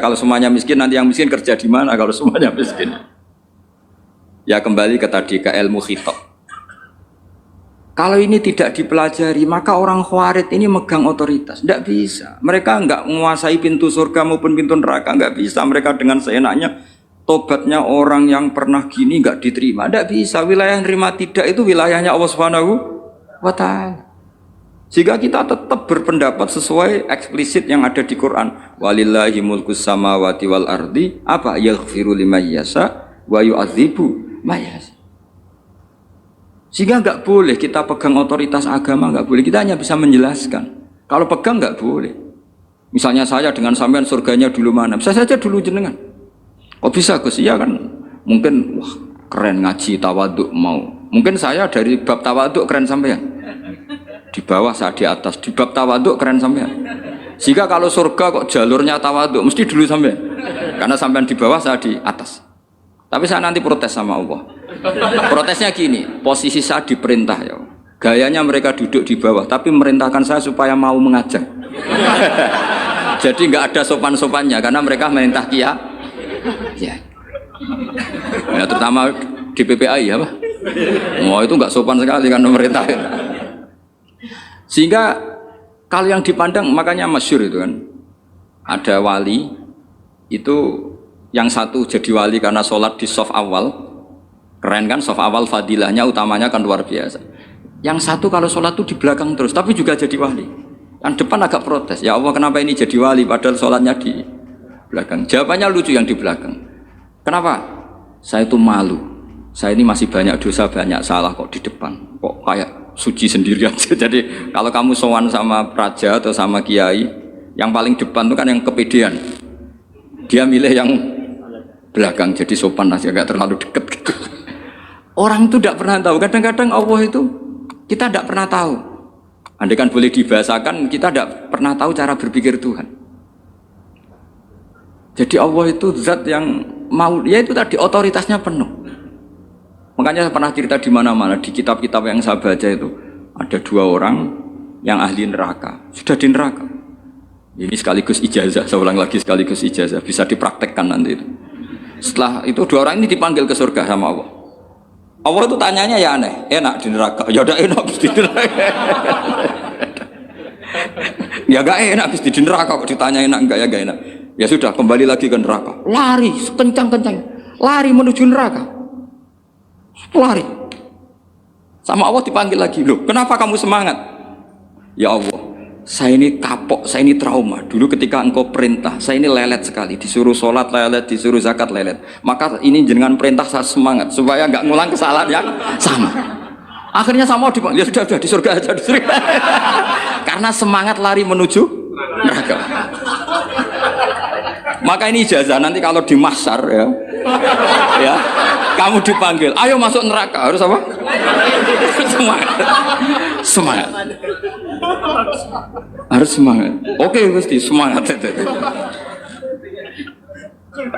Kalau semuanya miskin, nanti yang miskin kerja di mana kalau semuanya miskin? Ya kembali ke tadi, ke ilmu khitab. Kalau ini tidak dipelajari, maka orang Khawarij ini megang otoritas. Tidak bisa. Mereka enggak menguasai pintu surga maupun pintu neraka. Enggak bisa. Mereka dengan seenaknya, tobatnya orang yang pernah gini enggak diterima. Tidak bisa. Wilayah yang terima tidak itu wilayahnya Allah Subhanahu wa Ta'ala. Jika kita tetap berpendapat sesuai eksplisit yang ada di Quran, walillahi mulkus samawati wal ardi, apa yaghfiru liman yasha wa yu'adzibu may yasha. Sehingga enggak boleh kita pegang otoritas agama, enggak boleh. Kita hanya bisa menjelaskan. Kalau pegang enggak boleh. Misalnya saya dengan sampean surganya dulu mana? Bisa saja dulu jenengan. Kok bisa Gus? Iya kan? Mungkin wah keren ngaji tawaduk mau. Mungkin saya dari bab tawaduk keren sampean. Di bawah saya di atas, di bab tawaduk keren sampean. Jika kalau surga kok jalurnya tawaduk, mesti dulu sampean. Karena sampean di bawah, saya di atas. Tapi saya nanti protes sama Allah. Protesnya gini, posisi saya diperintah ya. Gayanya mereka duduk di bawah, tapi merintahkan saya supaya mau mengajar. Jadi nggak ada sopan-sopannya, karena mereka merintah ya. Ya terutama di PPI ya Pak. Wah itu nggak sopan sekali karena merintah. Sehingga kalau yang dipandang, makanya masyhur itu kan, ada wali itu yang satu jadi wali karena sholat di shaf awal, keren kan, shaf awal fadilahnya utamanya kan luar biasa. Yang satu kalau sholat itu di belakang terus, tapi juga jadi wali. Yang depan agak protes, ya Allah kenapa ini jadi wali padahal sholatnya di belakang. Jawabannya lucu yang di belakang. Kenapa? Saya itu malu, saya ini masih banyak dosa, banyak salah kok di depan, kok kayak suci sendirian. Jadi kalau kamu sowan sama raja atau sama kiai, yang paling depan itu kan yang kepedean. Dia milih yang belakang, jadi sopan aja, gak terlalu deket gitu. Orang itu tidak pernah tahu. Kadang-kadang Allah itu kita tidak pernah tahu. Andai kan boleh dibahasakan, kita tidak pernah tahu cara berpikir Tuhan. Jadi Allah itu zat yang mau, ya itu tadi otoritasnya penuh. Makanya saya pernah cerita di mana-mana, di kitab-kitab yang saya baca itu ada dua orang yang ahli neraka, sudah di neraka. Ini sekaligus ijazah, saya ulang lagi sekaligus ijazah, bisa dipraktekkan nanti itu. Setelah itu dua orang ini dipanggil ke surga sama Allah. Allah itu tanyanya ya aneh, enak di neraka, ya udah enak di neraka. Ya gak enak di neraka kok ditanya enak enggak, ya gak enak. Ya sudah kembali lagi ke neraka, lari kencang-kencang, lari menuju neraka. Lari sama Allah dipanggil lagi, loh kenapa kamu semangat? Ya Allah, saya ini kapok, saya ini trauma. Dulu ketika engkau perintah, saya ini lelet sekali, disuruh sholat lelet, disuruh zakat lelet. Maka ini dengan perintah saya semangat supaya nggak ngulang kesalahan yang sama. Akhirnya sama Allah dipanggil, ya sudah di surga aja, di surga. Karena semangat lari menuju neraka. Maka ini ijazah nanti kalau di mahsyar ya, ya kamu dipanggil, ayo masuk neraka, harus apa? Semangat, semangat, harus semangat. Oke pasti semangat.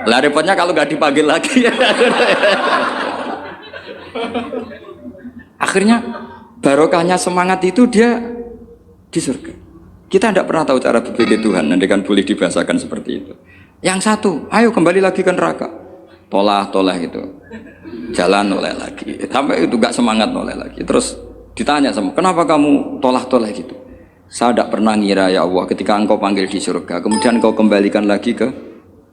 Lah repotnya kalau nggak dipanggil lagi. Akhirnya barokahnya semangat itu dia di surga. Kita tidak pernah tahu cara berpikir Tuhan, nanti kan boleh dibahasakan seperti itu. Yang satu, ayo kembali lagi ke neraka, tolah itu, jalan noleh lagi, sampai itu gak semangat noleh lagi. Terus ditanya sama, kenapa kamu tolah gitu? Saya tidak pernah ngira ya Allah, ketika engkau panggil di surga, kemudian engkau kembalikan lagi ke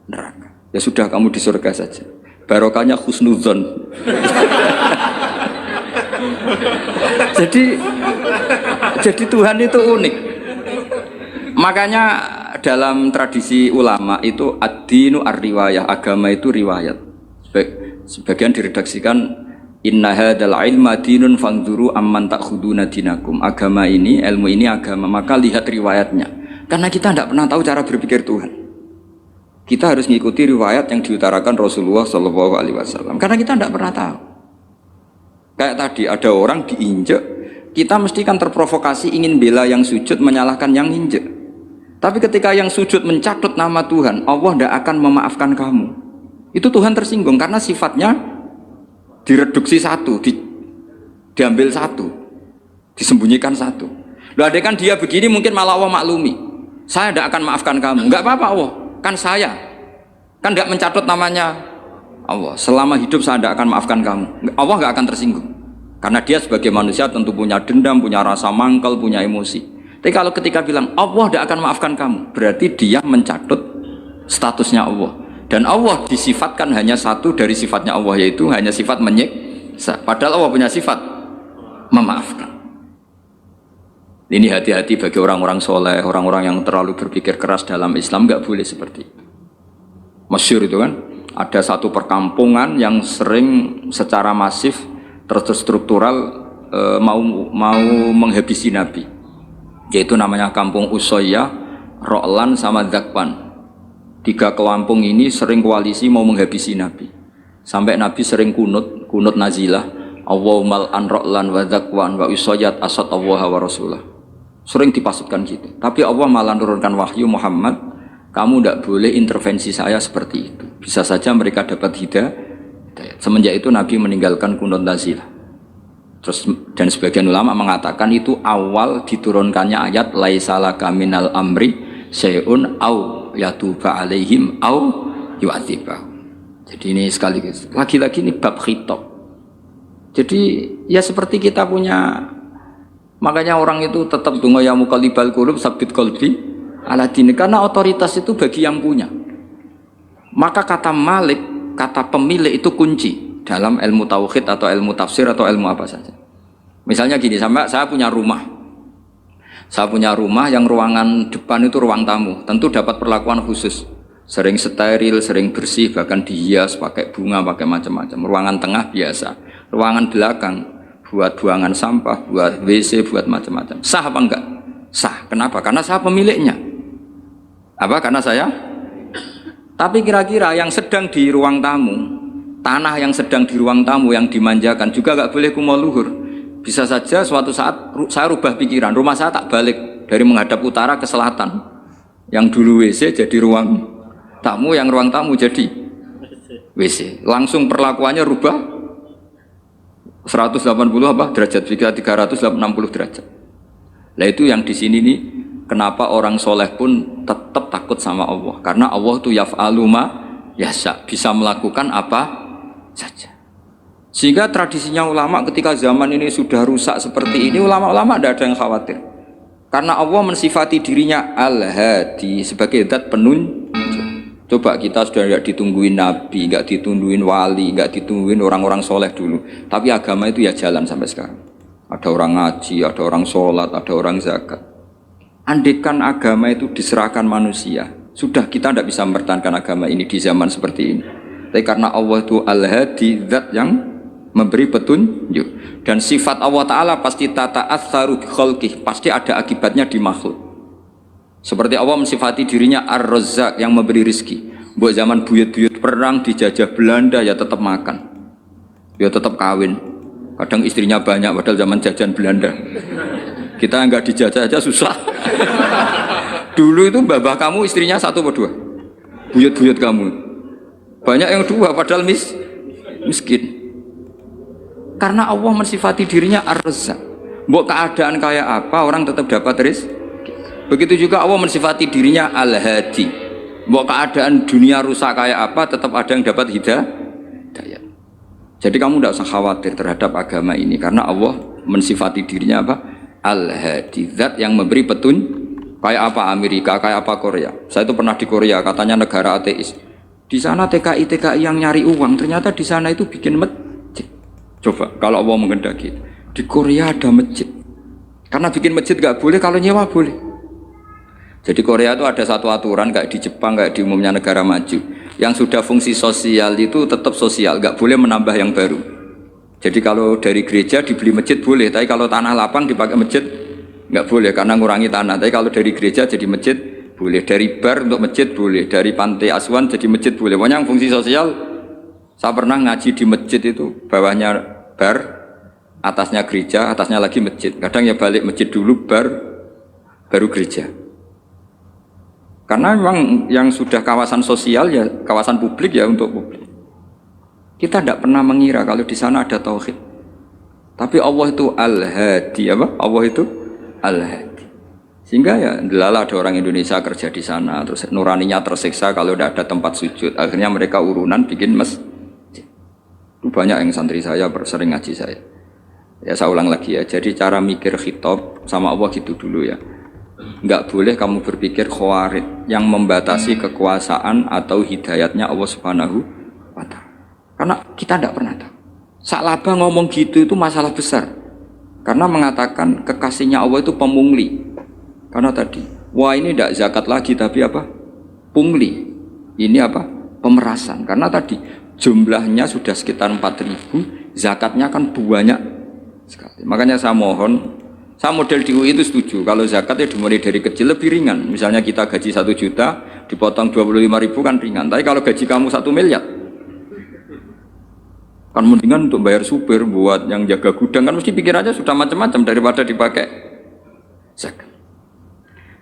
neraka. Ya sudah kamu di surga saja. Barokahnya husnudzon. jadi Tuhan itu unik. Makanya dalam tradisi ulama itu ad-dinu ar-riwayah, agama itu riwayat. Sebagian diredaksikan inna hadzal ilma dinun fanzuru amman ta'khuduna dinakum. Agama ini, ilmu ini agama, maka lihat riwayatnya. Karena kita tidak pernah tahu cara berpikir Tuhan. Kita harus mengikuti riwayat yang diutarakan Rasulullah SAW. Karena kita tidak pernah tahu. Kayak tadi ada orang diinjek, kita mesti kan terprovokasi ingin bela yang sujud menyalahkan yang injek. Tapi ketika yang sujud mencatut nama Tuhan, Allah tidak akan memaafkan kamu. Itu Tuhan tersinggung karena sifatnya direduksi satu, diambil satu, disembunyikan satu. Loh ada kan dia begini mungkin malah Allah maklumi. Saya tidak akan maafkan kamu. Enggak apa-apa Allah, kan saya. Kan nggak mencatut namanya Allah. Selama hidup saya tidak akan maafkan kamu. Allah nggak akan tersinggung. Karena dia sebagai manusia tentu punya dendam, punya rasa mangkel, punya emosi. Tapi kalau ketika bilang Allah tidak akan maafkan kamu, berarti dia mencatut statusnya Allah. Dan Allah disifatkan hanya satu dari sifatnya Allah, yaitu hanya sifat menyiksa. Padahal Allah punya sifat memaafkan. Ini hati-hati bagi orang-orang soleh, orang-orang yang terlalu berpikir keras dalam Islam, nggak boleh seperti itu. Masyhur itu kan, ada satu perkampungan yang sering secara masif terstruktural mau menghabisi Nabi, yaitu namanya kampung Usoyyah, Ro'lan sama Dzakwan. 3 kampung ini sering koalisi mau menghabisi Nabi, sampai Nabi sering kunut nazilah, Allahumma an Ro'lan wa Dzakwan wa Usoyyat asad Allah wa Rasulah. Sering dipasutkan gitu, tapi Allah malah menurunkan wahyu, Muhammad, kamu tidak boleh intervensi saya seperti itu. Bisa saja mereka dapat hidayah. Semenjak itu Nabi meninggalkan kunut nazilah. Terus dan sebagian ulama mengatakan itu awal diturunkannya ayat laisalaka minal amri syai'un au yatuba alaihim au yu'adzibahum. Jadi ini sekaligus lagi-lagi ini bab khitab. Jadi ya seperti kita punya, makanya orang itu tetap donga ya muqallibal qulub sabit qalbi ala dini, karena otoritas itu bagi yang punya. Maka kata malik, kata pemilik itu kunci dalam ilmu tauhid atau ilmu tafsir atau ilmu apa saja. Misalnya gini, saya punya rumah. Saya punya rumah yang ruangan depan itu ruang tamu, tentu dapat perlakuan khusus. Sering steril, sering bersih, bahkan dihias pakai bunga, pakai macam-macam. Ruangan tengah biasa, ruangan belakang buat buangan sampah, buat WC, buat macam-macam. Sah apa enggak? Sah. Kenapa? Karena saya pemiliknya. Apa? Karena saya. Tapi kira-kira yang sedang di ruang tamu, tanah yang sedang di ruang tamu yang dimanjakan juga enggak boleh kumo luhur. Bisa saja suatu saat saya rubah pikiran, rumah saya tak balik dari menghadap utara ke selatan. Yang dulu WC jadi ruang tamu, yang ruang tamu jadi WC. Langsung perlakuannya rubah 180 apa derajat, jika 360 derajat. Nah itu yang di sini nih, kenapa orang soleh pun tetap takut sama Allah, karena Allah itu yaf'alu ma yasha, bisa melakukan apa saja. Sehingga tradisinya ulama ketika zaman ini sudah rusak seperti ini, ulama-ulama tidak ada yang khawatir, karena Allah mensifati dirinya Al-Hadi sebagai zat penunjuk. Coba kita sudah tidak ditungguin nabi, nggak ditungguin wali, nggak ditungguin orang-orang soleh dulu, tapi agama itu ya jalan sampai sekarang. Ada orang ngaji, ada orang sholat, ada orang zakat. Andaikan agama itu diserahkan manusia, sudah kita tidak bisa mempertahankan agama ini di zaman seperti ini. Tapi karena Allah itu Al-Hadi, zat yang memberi petunjuk, dan sifat Allah Ta'ala pasti tata'atsaru bi khalqih, pasti ada akibatnya di makhluk. Seperti Allah mensifati dirinya Ar-Razzaq, yang memberi rizki. Buat zaman buyut-buyut perang dijajah Belanda ya tetap makan, ya tetap kawin. Kadang istrinya banyak padahal zaman jajan Belanda. Kita nggak dijajah aja susah. Dulu itu babah kamu istrinya 1 atau 2, buyut-buyut kamu banyak yang 2 padahal miskin. Karena Allah mensifati dirinya Ar-Razzaq. Mbok keadaan kayak apa orang tetap dapat rezeki. Begitu juga Allah mensifati dirinya Al-Hadi. Mbok keadaan dunia rusak kayak apa tetap ada yang dapat hidayah. Jadi kamu tidak usah khawatir terhadap agama ini, karena Allah mensifati dirinya apa? Al-Hadi, zat yang memberi petunjuk. Kayak apa Amerika, kayak apa Korea. Saya itu pernah di Korea, katanya negara ateis. Di sana TKI yang nyari uang, ternyata di sana itu bikin masjid. Coba kalau Allah menghendaki, di Korea ada masjid. Karena bikin masjid gak boleh, kalau nyewa boleh. Jadi Korea itu ada satu aturan, kayak di Jepang, kayak di umumnya negara maju. Yang sudah fungsi sosial itu tetap sosial, gak boleh menambah yang baru. Jadi kalau dari gereja dibeli masjid boleh, tapi kalau tanah lapang dipakai masjid nggak boleh karena ngurangi tanah. Tapi kalau dari gereja jadi masjid boleh, dari bar untuk masjid boleh, dari pantai asuhan jadi masjid boleh. Pokoknya fungsi sosial. Saya pernah ngaji di masjid itu, bawahnya bar, atasnya gereja, atasnya lagi masjid. Kadang ya balik masjid dulu, bar, baru gereja. Karena memang yang sudah kawasan sosial ya kawasan publik ya untuk publik. Kita tidak pernah mengira kalau di sana ada tauhid. Tapi Allah itu Al-Hadi, apa? Allah itu Al-Hadi. Sehingga ya delala ada orang Indonesia kerja di sana, terus nuraninya tersiksa kalau tidak ada tempat sujud. Akhirnya mereka urunan bikin masjid. Itu banyak yang santri saya sering ngaji saya. Ya saya ulang lagi ya. Jadi cara mikir khitab sama Allah gitu dulu ya. Enggak boleh kamu berpikir khawarid yang membatasi kekuasaan atau hidayatnya Allah Subhanahu wa Ta'ala. Karena kita tidak pernah tahu. Sa'labah ngomong gitu itu masalah besar. Karena mengatakan kekasihnya Allah itu pemungli. Karena tadi, wah ini tidak zakat lagi tapi apa? Pungli. Ini apa? Pemerasan. Karena tadi jumlahnya sudah sekitar 4.000, zakatnya kan banyak sekali. Makanya saya mohon, saya model di UI itu setuju. Kalau zakatnya dimulai dari kecil lebih ringan. Misalnya kita gaji 1 juta, dipotong 25.000 kan ringan. Tapi kalau gaji kamu 1 miliar, kan mendingan untuk bayar supir buat yang jaga gudang kan mesti pikir aja sudah macam-macam daripada dipakai zakat.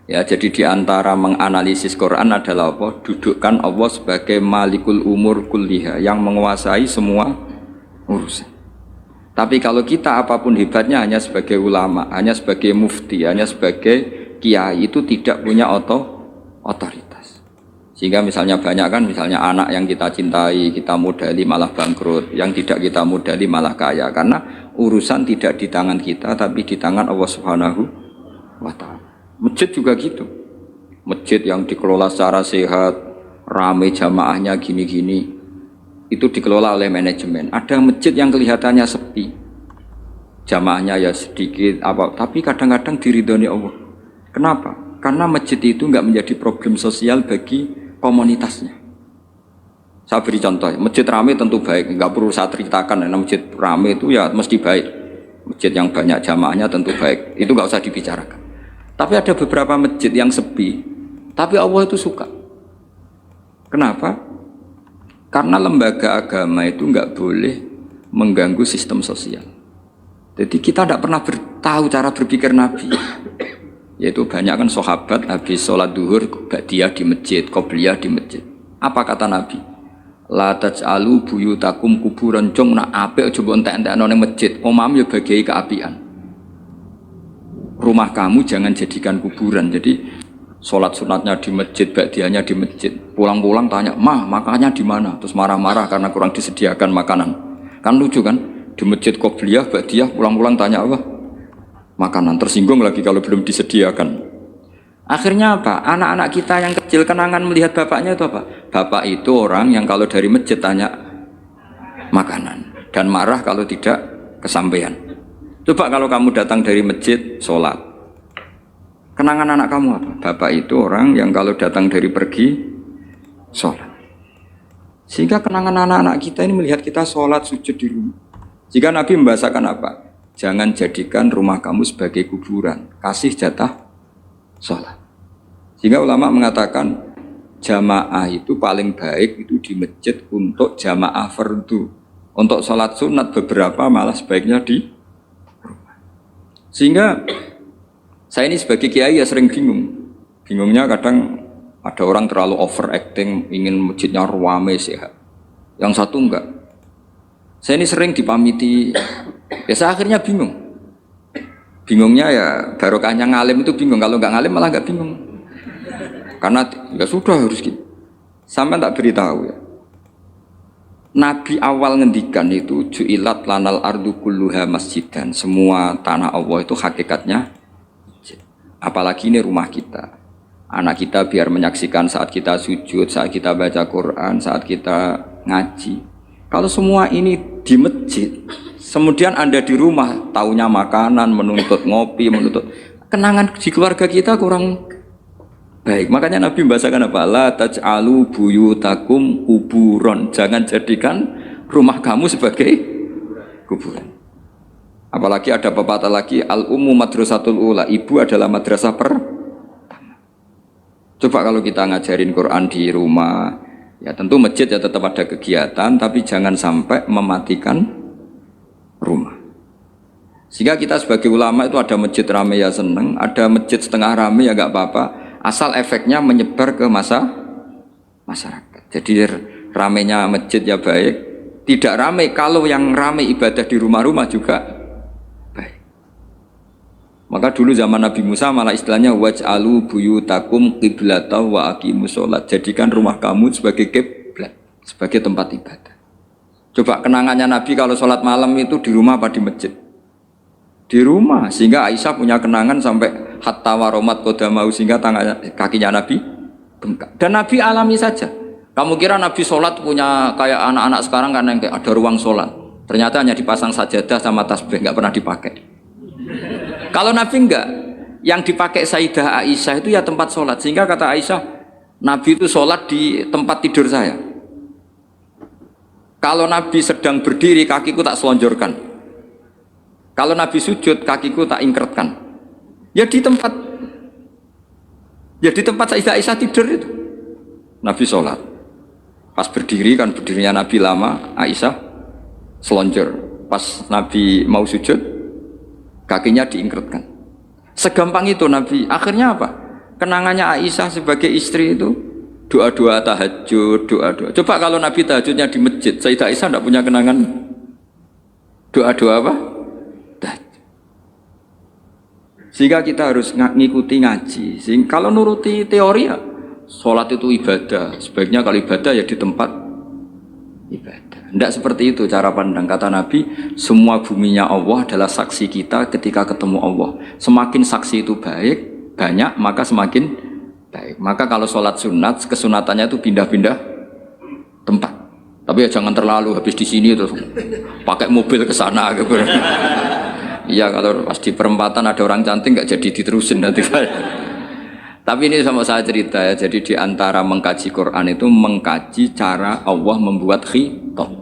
Ya, jadi diantara menganalisis Quran adalah apa? Dudukkan Allah sebagai malikul umur kulliha yang menguasai semua urusan. Tapi kalau kita apapun hebatnya hanya sebagai ulama, hanya sebagai mufti, hanya sebagai kiai itu tidak punya otoritas. Sehingga misalnya banyak kan, misalnya anak yang kita cintai, kita modali malah bangkrut, yang tidak kita modali malah kaya. Karena urusan tidak di tangan kita, tapi di tangan Allah Subhanahu wa Ta'ala. Masjid juga gitu. Masjid yang dikelola secara sehat, ramai jamaahnya gini-gini, itu dikelola oleh manajemen. Ada masjid yang kelihatannya sepi, jamaahnya ya sedikit, tapi kadang-kadang diridhoni Allah. Kenapa? Karena masjid itu nggak menjadi problem sosial bagi komunitasnya. Saya beri contoh, masjid ramai tentu baik, nggak perlu saya ceritakan. Karena masjid ramai itu ya mesti baik. Masjid yang banyak jamaahnya tentu baik, itu nggak usah dibicarakan. Tapi ada beberapa masjid yang sepi, tapi Allah itu suka. Kenapa? Karena lembaga agama itu nggak boleh mengganggu sistem sosial. Jadi kita tidak pernah tahu cara berpikir Nabi. Yaitu banyak kan sahabat habis sholat duhur, dia di masjid, qobliyah di masjid. Apa kata Nabi? La taj'alu buyutakum kuburan, jong nak apik coba entek-entekno ning masjid, omam ya bagai keapian. Rumah kamu jangan jadikan kuburan. Jadi sholat sunatnya di masjid, ba'diyahnya di masjid. Pulang-pulang tanya, "Mah, makannya di mana?" Terus marah-marah karena kurang disediakan makanan. Kan lucu kan? Di masjid qobliyah, ba'diyah, pulang-pulang tanya apa? Makanan. Tersinggung lagi kalau belum disediakan. Akhirnya apa? Anak-anak kita yang kecil kenangan melihat bapaknya itu apa? Bapak itu orang yang kalau dari masjid tanya makanan dan marah kalau tidak kesampaian. Coba kalau kamu datang dari masjid, sholat. Kenangan anak kamu apa? Bapak itu orang yang kalau datang dari pergi, sholat. Sehingga kenangan anak-anak kita ini melihat kita sholat, sujud di rumah. Jika Nabi membahasakan apa? Jangan jadikan rumah kamu sebagai kuburan. Kasih jatah sholat. Sehingga ulama mengatakan, jamaah itu paling baik itu di masjid untuk jamaah fardu. Untuk sholat sunat beberapa malah sebaiknya di sehingga saya ini sebagai kiai ya sering bingung. Bingungnya kadang ada orang terlalu overacting, ingin masjidnya ramai sehat. Yang satu enggak. Saya ini sering dipamiti, ya saya akhirnya bingung. Bingungnya ya barokahnya ngalim itu bingung. Kalau enggak ngalim malah enggak bingung. Karena ya sudah harus gitu. Sampai tak beritahu ya. Nabi awal ngendikan itu ju'ilat lanal ardu kulluha masjidan. Semua tanah Allah itu hakikatnya masjid. Apalagi ini rumah kita. Anak kita biar menyaksikan saat kita sujud, saat kita baca Quran, saat kita ngaji. Kalau semua ini di masjid, kemudian Anda di rumah taunya makanan, menuntut ngopi, menuntut kenangan di keluarga kita kurang baik. Makanya Nabi membahasakan apa? La taj'alu buyutakum kuburon. Jangan jadikan rumah kamu sebagai kuburan. Apalagi ada pepatah lagi, al-ummu madrasatul ula. Ibu adalah madrasah pertama. Coba kalau kita ngajarin Quran di rumah, ya tentu masjid ya tetap ada kegiatan, tapi jangan sampai mematikan rumah. Sehingga kita sebagai ulama itu ada masjid rame ya seneng, ada masjid setengah rame ya gak apa-apa. Asal efeknya menyebar ke masyarakat. Jadi ramenya masjid ya baik, tidak ramai kalau yang ramai ibadah di rumah-rumah juga baik. Maka dulu zaman Nabi Musa malah istilahnya waj'alu buyutakum qiblata wa aqimus sholat. Jadikan rumah kamu sebagai kiblat, sebagai tempat ibadah. Coba kenangannya Nabi kalau sholat malam itu di rumah apa di masjid? Di rumah, sehingga Aisyah punya kenangan sampai hatta waromat qodamau, sehingga tangannya, kakinya Nabi bengkak. Dan Nabi alami saja. Kamu kira Nabi sholat punya kayak anak-anak sekarang kan yang kayak ada ruang sholat. Ternyata hanya dipasang sajadah sama tasbih, nggak pernah dipakai. Kalau Nabi enggak, yang dipakai Sayyidah Aisyah itu ya tempat sholat. Sehingga kata Aisyah, Nabi itu sholat di tempat tidur saya. Kalau Nabi sedang berdiri, kakiku tak selonjorkan. Kalau Nabi sujud, kakiku tak ingkretkan. Ya di tempat Sayyidah Aisyah tidur itu. Nabi sholat. Pas berdiri kan berdirinya Nabi lama, Aisyah selonjor. Pas Nabi mau sujud, kakinya diingkretkan. Segampang itu Nabi. Akhirnya apa? Kenangannya Aisyah sebagai istri itu doa-doa tahajud, doa-doa. Coba kalau Nabi tahajudnya di masjid, Sayyidah Aisyah tidak punya kenangan doa-doa apa? Tahajud. Sehingga kita harus ngikuti ngaji. Sehingga kalau nuruti teori ya, sholat itu ibadah. Sebaiknya kalau ibadah ya di tempat ibadah. Tidak seperti itu cara pandang. Kata Nabi, semua buminya Allah adalah saksi kita ketika ketemu Allah. Semakin saksi itu banyak, maka semakin baik. Maka kalau sholat sunat, kesunatannya itu pindah-pindah tempat. Tapi ya jangan terlalu habis di sini terus pakai mobil ke sana gitu. Iya, kalau pas di perempatan ada orang cantik nggak jadi diterusin nanti. Tapi ini sama saya cerita ya. Jadi di antara mengkaji Quran itu mengkaji cara Allah membuat khitab.